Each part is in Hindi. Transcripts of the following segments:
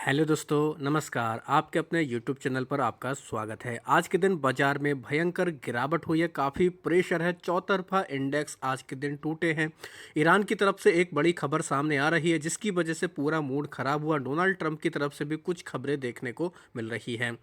हेलो दोस्तों, नमस्कार। आपके अपने यूट्यूब चैनल पर आपका स्वागत है। आज के दिन बाजार में भयंकर गिरावट हुई है, काफ़ी प्रेशर है, चौतरफा इंडेक्स आज के दिन टूटे हैं। ईरान की तरफ से एक बड़ी खबर सामने आ रही है जिसकी वजह से पूरा मूड खराब हुआ। डोनाल्ड ट्रंप की तरफ से भी कुछ खबरें देखने को मिल रही हैं।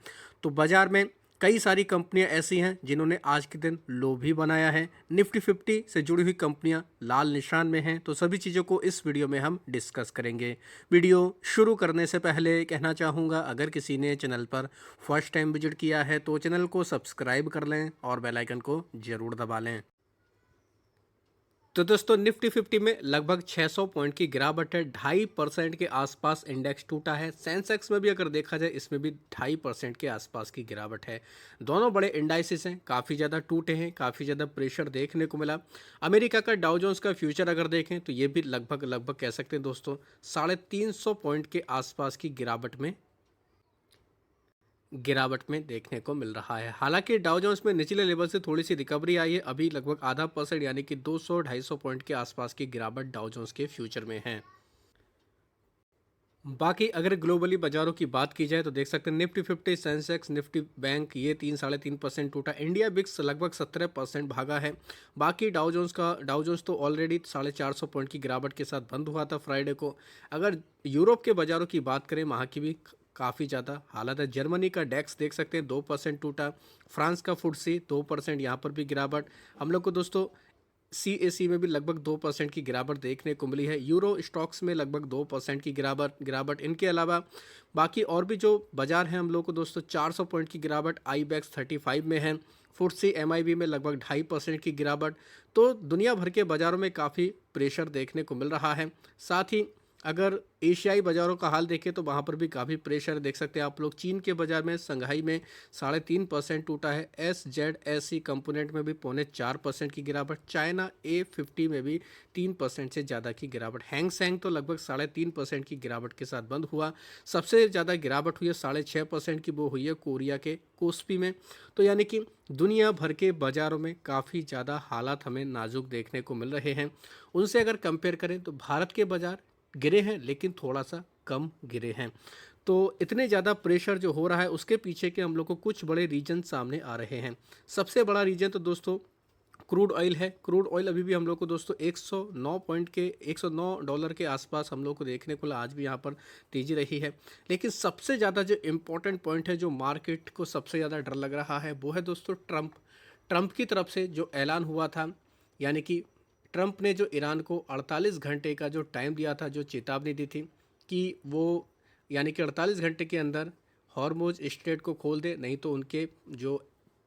तो बाजार में कई सारी कंपनियां ऐसी हैं जिन्होंने आज के दिन लो भी बनाया है। निफ्टी 50 से जुड़ी हुई कंपनियां लाल निशान में हैं। तो सभी चीज़ों को इस वीडियो में हम डिस्कस करेंगे। वीडियो शुरू करने से पहले कहना चाहूँगा, अगर किसी ने चैनल पर फर्स्ट टाइम विजिट किया है तो चैनल को सब्सक्राइब कर लें और बेल आइकन को ज़रूर दबा लें। तो दोस्तों, निफ्टी 50 में लगभग 600 पॉइंट की गिरावट है। 2.5% के आसपास इंडेक्स टूटा है। सेंसेक्स में भी अगर देखा जाए, इसमें भी 2.5% के आसपास की गिरावट है। दोनों बड़े इंडाइसिस हैं, काफ़ी ज़्यादा टूटे हैं, काफ़ी ज़्यादा प्रेशर देखने को मिला। अमेरिका का डाउ जोन्स का फ्यूचर अगर देखें तो ये भी लगभग लगभग कह सकते हैं दोस्तों 350 पॉइंट के आसपास की गिरावट में देखने को मिल रहा है। हालांकि डाउ जोन्स में निचले लेवल से थोड़ी सी रिकवरी आई है। अभी लगभग आधा परसेंट यानी कि 200-250 पॉइंट के आसपास की गिरावट डाउ जोन्स के फ्यूचर में है। बाकी अगर ग्लोबली बाजारों की बात की जाए तो देख सकते हैं निफ्टी 50, सेंसेक्स, निफ्टी बैंक ये 3-3.5% टूटा। इंडिया बिक्स लगभग 17% भागा है। बाकी डाउ जोन्स तो ऑलरेडी 450 पॉइंट की गिरावट के साथ बंद हुआ था फ्राइडे को। अगर यूरोप के बाजारों की बात करें, वहाँ की भी काफ़ी ज़्यादा हालत है। जर्मनी का डेक्स देख सकते हैं 2% टूटा। फ्रांस का फुटसी 2%, यहाँ पर भी गिरावट। हम लोग को दोस्तों सीएसी में भी लगभग 2% की गिरावट देखने को मिली है। यूरो स्टॉक्स में लगभग 2% की गिरावट। इनके अलावा बाकी और भी जो बाजार हैं हम लोग को दोस्तों 400 पॉइंट की गिरावट आईबेक्स 35 में है। फुटसी एमआईबी में लगभग 2.5% की गिरावट। तो दुनिया भर के बाज़ारों में काफ़ी प्रेशर देखने को मिल रहा है। साथ ही अगर एशियाई बाज़ारों का हाल देखें तो वहाँ पर भी काफ़ी प्रेशर देख सकते हैं आप लोग। चीन के बाज़ार में संघाई में 3.5% टूटा है। SZSE कंपोनेंट में भी 0.4% की गिरावट। चाइना A50 में भी 3% से ज़्यादा की गिरावट। हैंग सेंग तो लगभग 3.5% की गिरावट के साथ बंद हुआ। सबसे ज़्यादा गिरावट हुई है 6.5% की, वो हुई है कोरिया के कोस्पी में। तो यानी कि दुनिया भर के बाज़ारों में काफ़ी ज़्यादा हालात हमें नाजुक देखने को मिल रहे हैं। उनसे अगर कंपेयर करें तो भारत के बाज़ार गिरे हैं, लेकिन थोड़ा सा कम गिरे हैं। तो इतने ज़्यादा प्रेशर जो हो रहा है उसके पीछे के हम लोग को कुछ बड़े रीजन सामने आ रहे हैं। सबसे बड़ा रीजन तो दोस्तों क्रूड ऑयल है। क्रूड ऑयल अभी भी हम लोग को दोस्तों 109 पॉइंट के $109 के आसपास हम लोग को देखने को मिला। आज भी यहाँ पर तेज़ी रही है। लेकिन सबसे ज़्यादा जो इम्पोर्टेंट पॉइंट है, जो मार्केट को सबसे ज़्यादा डर लग रहा है, वो है दोस्तों ट्रंप की तरफ से जो ऐलान हुआ था। यानी कि ट्रंप ने जो ईरान को 48 घंटे का जो टाइम दिया था, जो चेतावनी दी थी कि वो यानी कि 48 घंटे के अंदर हॉर्मुज स्ट्रेट को खोल दे, नहीं तो उनके जो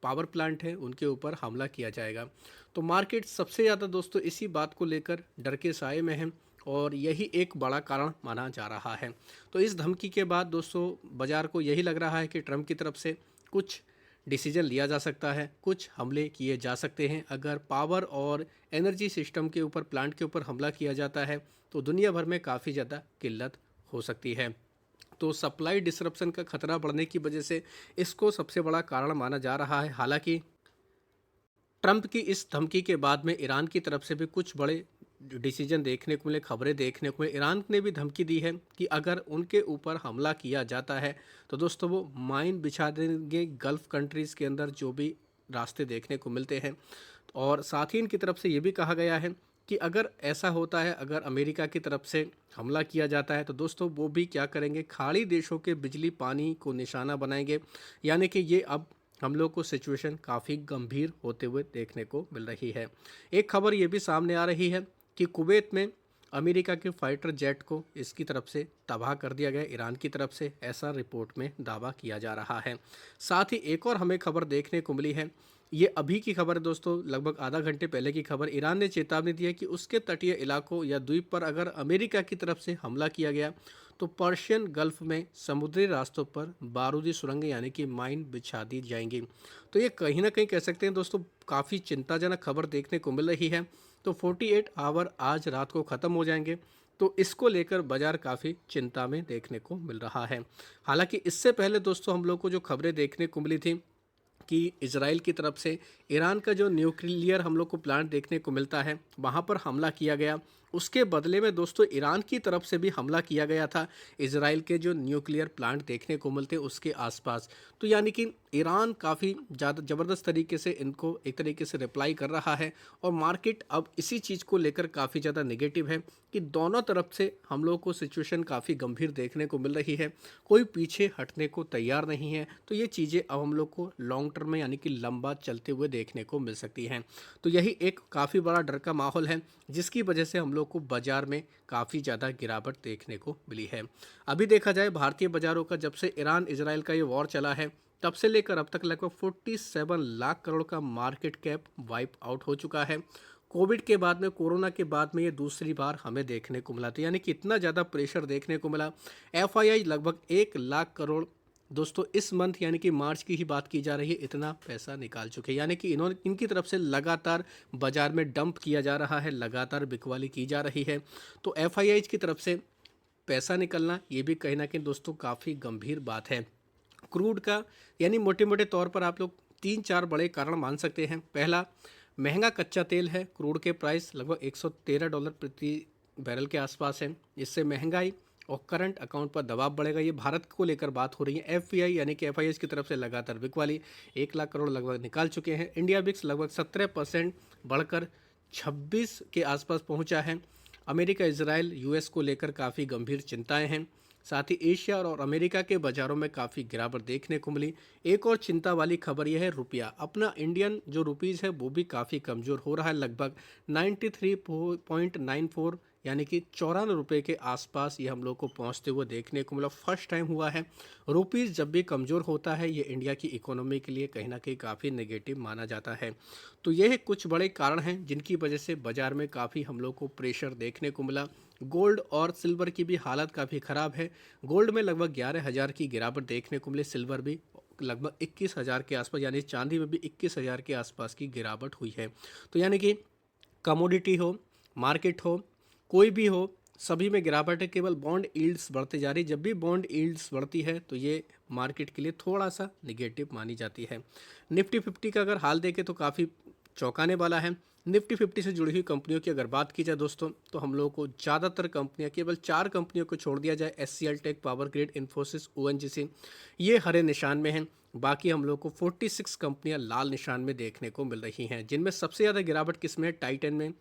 पावर प्लांट है उनके ऊपर हमला किया जाएगा। तो मार्केट सबसे ज़्यादा दोस्तों इसी बात को लेकर डर के साए में है और यही एक बड़ा कारण माना जा रहा है। तो इस धमकी के बाद दोस्तों बाज़ार को यही लग रहा है कि ट्रंप की तरफ से कुछ डिसीजन लिया जा सकता है, कुछ हमले किए जा सकते हैं। अगर पावर और एनर्जी सिस्टम के ऊपर, प्लांट के ऊपर हमला किया जाता है तो दुनिया भर में काफ़ी ज़्यादा किल्लत हो सकती है। तो सप्लाई डिसरप्शन का खतरा बढ़ने की वजह से इसको सबसे बड़ा कारण माना जा रहा है। हालांकि ट्रंप की इस धमकी के बाद में ईरान की तरफ से भी कुछ बड़े डिसीजन देखने को मिले, खबरें देखने को मिले। ईरान ने भी धमकी दी है कि अगर उनके ऊपर हमला किया जाता है तो दोस्तों वो माइन बिछा देंगे गल्फ़ कंट्रीज़ के अंदर जो भी रास्ते देखने को मिलते हैं। और साथ ही इनकी तरफ से ये भी कहा गया है कि अगर ऐसा होता है, अगर अमेरिका की तरफ से हमला किया जाता है तो दोस्तों वो भी क्या करेंगे, खाड़ी देशों के बिजली पानी को निशाना बनाएंगे। यानी कि ये अब हम लोग को सिचुएशन काफ़ी गंभीर होते हुए देखने को मिल रही है। एक खबर ये भी सामने आ रही है कि कुवैत में अमेरिका के फाइटर जेट को इसकी तरफ से तबाह कर दिया गया ईरान की तरफ से, ऐसा रिपोर्ट में दावा किया जा रहा है। साथ ही एक और हमें खबर देखने को मिली है, ये अभी की खबर है दोस्तों, लगभग आधा घंटे पहले की खबर। ईरान ने चेतावनी दी है कि उसके तटीय इलाकों या द्वीप पर अगर अमेरिका की तरफ से हमला किया गया तो पर्शियन गल्फ में समुद्री रास्तों पर बारूदी सुरंगें यानी कि माइन बिछा दी जाएंगी। तो ये कहीं ना कहीं कह सकते हैं दोस्तों काफ़ी चिंताजनक खबर देखने को मिल रही है। तो 48 आवर आज रात को ख़त्म हो जाएंगे। तो इसको लेकर बाजार काफ़ी चिंता में देखने को मिल रहा है। हालांकि इससे पहले दोस्तों हम लोग को जो खबरें देखने को मिली थी कि इजराइल की तरफ से ईरान का जो न्यूक्लियर हम लोग को प्लांट देखने को मिलता है वहाँ पर हमला किया गया। उसके बदले में दोस्तों ईरान की तरफ से भी हमला किया गया था इजराइल के जो न्यूक्लियर प्लांट देखने को मिलते उसके आसपास। तो यानी कि ईरान काफ़ी ज़्यादा ज़बरदस्त तरीके से इनको एक तरीके से रिप्लाई कर रहा है, और मार्केट अब इसी चीज़ को लेकर काफ़ी ज़्यादा नेगेटिव है कि दोनों तरफ से हम लोग को सिचुएशन काफ़ी गंभीर देखने को मिल रही है, कोई पीछे हटने को तैयार नहीं है। तो ये चीज़ें अब हम लोग को लॉन्ग टर्म में यानी कि लंबा चलते हुए देखने को मिल सकती हैं। तो यही एक काफ़ी बड़ा डर का माहौल है, जिसकी वजह से हम लोग को बाजार में काफ़ी ज़्यादा गिरावट देखने को मिली है। अभी देखा जाए भारतीय बाजारों का, जब से ईरान इजराइल का ये वॉर चला है तब से लेकर अब तक लगभग 47 लाख करोड़ का मार्केट कैप वाइप आउट हो चुका है। कोविड के बाद में, कोरोना के बाद में ये दूसरी बार हमें देखने को मिला, तो यानी कि इतना ज़्यादा प्रेशर देखने को मिला। एफआईआई लगभग 1 लाख करोड़ दोस्तों इस मंथ यानी कि मार्च की ही बात की जा रही है, इतना पैसा निकाल चुके हैं। यानी कि इन्होंने, इनकी तरफ से लगातार बाजार में डंप किया जा रहा है, लगातार बिकवाली की जा रही है। तो एफआईआई की तरफ से पैसा निकलना ये भी कहीं ना कहीं दोस्तों काफ़ी गंभीर बात है। क्रूड का यानी मोटे मोटे तौर पर आप लोग 3-4 बड़े कारण मान सकते हैं। पहला, महंगा कच्चा तेल है। क्रूड के प्राइस लगभग $113 प्रति बैरल के आसपास है। इससे महंगाई और करंट अकाउंट पर दबाव बढ़ेगा। ये भारत को लेकर बात हो रही है। एफपीआई यानी कि एफआईएस की तरफ से लगातार बिकवाली 1 लाख करोड़ लगभग निकाल चुके हैं। इंडिया बिक्स लगभग 17% बढ़कर 26 के आसपास पहुंचा है। अमेरिका, इजराइल, यूएस को लेकर काफ़ी गंभीर चिंताएं हैं। साथ ही एशिया और अमेरिका के बाजारों में काफ़ी गिरावट देखने को मिली। एक और चिंता वाली खबर यह है, रुपया, अपना इंडियन जो रुपीज़ है वो भी काफ़ी कमज़ोर हो रहा है। लगभग 93.94 यानी कि 94 रुपये के आसपास ये हम लोग को पहुंचते हुए देखने को मिला। फर्स्ट टाइम हुआ है। रुपीज़ जब भी कमज़ोर होता है ये इंडिया की इकोनॉमी के लिए कहीं ना कहीं काफ़ी नेगेटिव माना जाता है। तो ये कुछ बड़े कारण हैं जिनकी वजह से बाज़ार में काफ़ी हम लोग को प्रेशर देखने को मिला। गोल्ड और सिल्वर की भी हालत काफ़ी ख़राब है। गोल्ड में लगभग 11,000 की गिरावट देखने को मिली। सिल्वर भी लगभग 21,000 के आसपास, यानी चांदी में भी 21,000 के आसपास की गिरावट हुई है। तो यानी कि कमोडिटी हो, मार्केट हो, कोई भी हो, सभी में गिरावट है। केवल बॉन्ड यील्ड्स बढ़ते जा रही। जब भी बॉन्ड यील्ड्स बढ़ती है तो ये मार्केट के लिए थोड़ा सा निगेटिव मानी जाती है। निफ्टी 50 का अगर हाल देखें तो काफ़ी चौंकाने वाला है। निफ्टी 50 से जुड़ी हुई कंपनियों की अगर बात की जाए दोस्तों, तो हम लोगों को ज़्यादातर कंपनियां, केवल 4 कंपनियों को छोड़ दिया जाए, HCL Tech, Power Grid, Infosys, ONGC, ये हरे निशान में हैं। बाकी हम लोग को 46 कंपनियां लाल निशान में देखने को मिल रही हैं, जिनमें सबसे ज़्यादा गिरावट किसमें है? टाइटन में,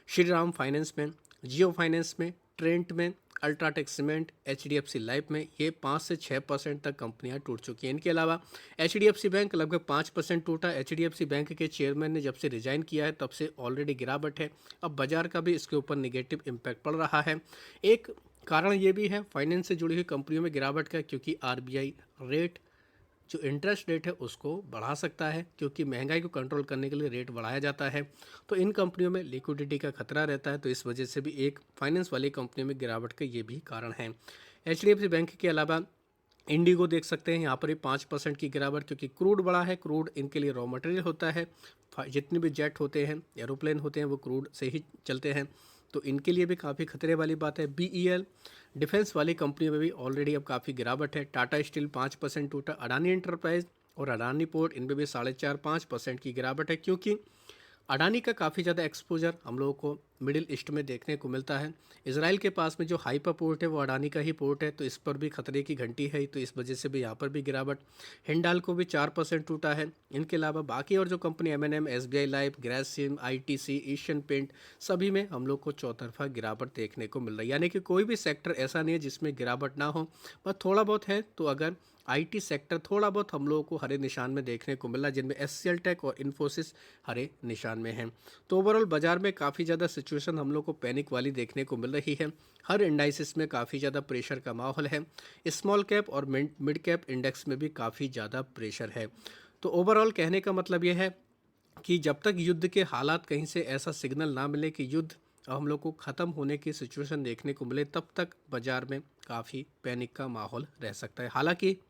श्रीराम फाइनेंस में, जियो फाइनेंस में, ट्रेंट में, अल्ट्राटेक सीमेंट, एचडीएफसी लाइफ में। ये 5 से 6% तक कंपनियां टूट चुकी हैं। इनके अलावा एचडीएफसी बैंक लगभग 5% टूटा। एचडीएफसी बैंक के चेयरमैन ने जब से रिजाइन किया है तब से ऑलरेडी गिरावट है। अब बाजार का भी इसके ऊपर निगेटिव इम्पैक्ट पड़ रहा है। एक कारण ये भी है फाइनेंस से जुड़ी हुई कंपनियों में गिरावट का, क्योंकि आरबीआई रेट, जो इंटरेस्ट रेट है उसको बढ़ा सकता है, क्योंकि महंगाई को कंट्रोल करने के लिए रेट बढ़ाया जाता है। तो इन कंपनियों में लिक्विडिटी का खतरा रहता है, तो इस वजह से भी एक फाइनेंस वाली कंपनियों में गिरावट का ये भी कारण है। एचडीएफसी बैंक के अलावा इंडिगो देख सकते हैं, यहाँ पर भी 5% की गिरावट, क्योंकि क्रूड बढ़ा है। क्रूड इनके लिए रॉ मटेरियल होता है। जितने भी जेट होते हैं, एरोप्लेन होते हैं, वो क्रूड से ही चलते हैं, तो इनके लिए भी काफ़ी खतरे वाली बात है। बीईएल, डिफेंस वाली कंपनियों में भी ऑलरेडी अब काफ़ी गिरावट है। टाटा स्टील 5% टूटा। अडानी एंटरप्राइज और अडानी पोर्ट, इनमें भी 4.5-5% की गिरावट है, क्योंकि अडानी का काफ़ी ज़्यादा एक्सपोजर हम लोगों को मिडिल ईस्ट में देखने को मिलता है। इसराइल के पास में जो हाइपर पोर्ट है वो अडानी का ही पोर्ट है, तो इस पर भी खतरे की घंटी है, तो इस वजह से भी यहाँ पर भी गिरावट। हिंडाल को भी 4% टूटा है। इनके अलावा बाकी और जो company MNM, SBI Life, Grasim, ITC, Asian Paint, सभी में हम लोग को चौतरफा गिरावट देखने को मिल रही है। यानी कि कोई भी सेक्टर ऐसा नहीं है जिसमें गिरावट ना हो, बस थोड़ा बहुत है। तो अगर आईटी सेक्टर थोड़ा बहुत हम लोगों को हरे निशान में देखने को मिला, जिनमें एचसीएल टेक और इन्फोसिस हरे निशान में हैं। तो ओवरऑल बाजार में काफ़ी ज़्यादा सिचुएशन हम लोग को पैनिक वाली देखने को मिल रही है। हर इंडाइसिस में काफ़ी ज़्यादा प्रेशर का माहौल है। स्मॉल कैप और मिड कैप इंडेक्स में भी काफ़ी ज़्यादा प्रेशर है। तो ओवरऑल कहने का मतलब यह है कि जब तक युद्ध के हालात कहीं से ऐसा सिग्नल ना मिले कि युद्ध हम लोग को ख़त्म होने की सिचुएशन देखने को मिले, तब तक बाजार में काफ़ी पैनिक का माहौल रह सकता है। हालांकि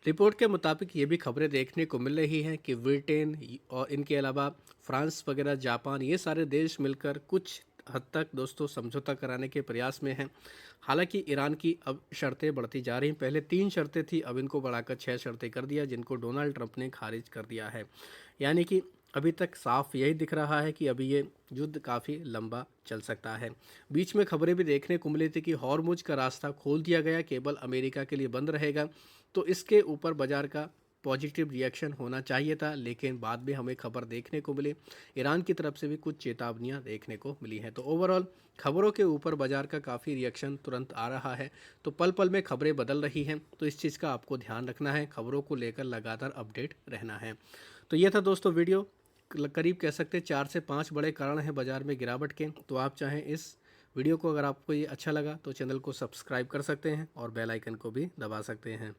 रिपोर्ट के मुताबिक ये भी खबरें देखने को मिल रही हैं कि ब्रिटेन और इनके अलावा फ्रांस वगैरह, जापान, ये सारे देश मिलकर कुछ हद तक दोस्तों समझौता कराने के प्रयास में हैं। हालांकि ईरान की अब शर्तें बढ़ती जा रही हैं। पहले 3 शर्तें थी, अब इनको बढ़ाकर 6 शर्तें कर दिया, जिनको डोनाल्ड ट्रंप ने खारिज कर दिया है। यानी कि अभी तक साफ यही दिख रहा है कि अभी ये युद्ध काफ़ी लंबा चल सकता है। बीच में खबरें भी देखने को मिली थी कि हॉर्मुज का रास्ता खोल दिया गया, केवल अमेरिका के लिए बंद रहेगा, तो इसके ऊपर बाजार का पॉजिटिव रिएक्शन होना चाहिए था, लेकिन बाद में हमें खबर देखने को मिली ईरान की तरफ से भी कुछ चेतावनियां देखने को मिली हैं। तो ओवरऑल खबरों के ऊपर बाजार का काफ़ी रिएक्शन तुरंत आ रहा है। तो पल पल में खबरें बदल रही हैं, तो इस चीज़ का आपको ध्यान रखना है, खबरों को लेकर लगातार अपडेट रहना है। तो ये था दोस्तों वीडियो। करीब कह सकते हैं 4 से 5 बड़े कारण हैं बाजार में गिरावट के। तो आप चाहें इस वीडियो को, अगर आपको ये अच्छा लगा तो चैनल को सब्सक्राइब कर सकते हैं और बेल आइकन को भी दबा सकते हैं।